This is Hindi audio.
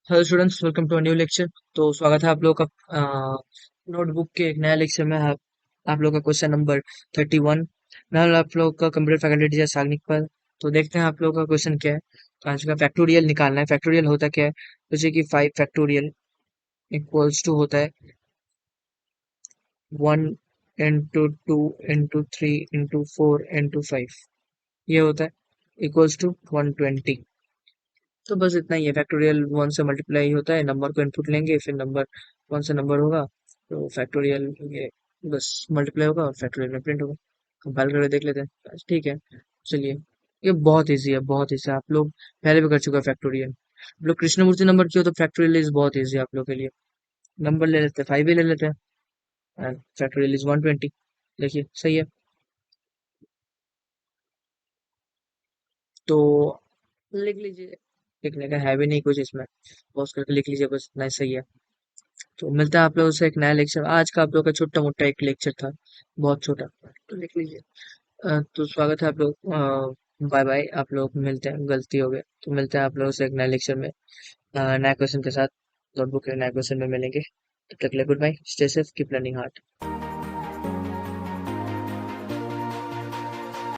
Hello students, welcome to a new lecture. तो स्वागत है आप लोगों का नोटबुक के एक नया लेक्चर में। आप लोगों का क्वेश्चन नंबर 31। मैं हूं आप लोगों का कंप्यूटर फैकल्टी टीचर सागनिक पर। तो देखते हैं आप लोगों का क्वेश्चन क्या है। तो आज का फैक्टोरियल निकालना है। फैक्टोरियल होता क्या है? जैसे कि 5 फैक्टोरियल इक्वल्स टू होता है 1 इंटू 2 इंटू 3 इंटू 4 इंटू 5। ये होता है इक्वल्स टू 120। तो बस इतना ही है। फैक्टोरियल 1 से मल्टीप्लाई होता है, नंबर को इनपुट लेंगे, फिर नंबर 1 से नंबर होगा तो फैक्टोरियल ये बस मल्टीप्लाई होगा और फैक्टोरियल में प्रिंट होगा। कंपाइल करके देख लेते हैं। बस ठीक है, चलिए। ये बहुत ईजी है, बहुत ईजी है। आप लोग पहले भी कर चुके हैं फैक्टोरियल। आप लोग कृष्णमूर्ति नंबर की हो तो फैक्टोरियल इज बहुत ईजी है आप लोग के लिए। नंबर ले लेते हैं, 5 ही ले लेते हैं। Factorial is 120। देखिए सही है। तो लिख लीजिए। लिखने का है भी नहीं कुछ इसमें, पॉज करके लिख लीजिए, बस इतना ही सही है। तो मिलता है आप लोगों से एक नया लेक्चर। आज का आप लोगों का छोटा मोटा एक लेक्चर था, बहुत छोटा। तो लिख लीजिए। तो स्वागत है आप लोग। Bye bye. आप लोग मिलते हैं, गलती हो गई तो मिलते हैं आप लोगों से एक नए लेक्चर में नए क्वेश्चन के साथ। नोटबुक के नए क्वेश्चन में मिलेंगे। तब तक के लिए good bye, stay safe, keep learning hard.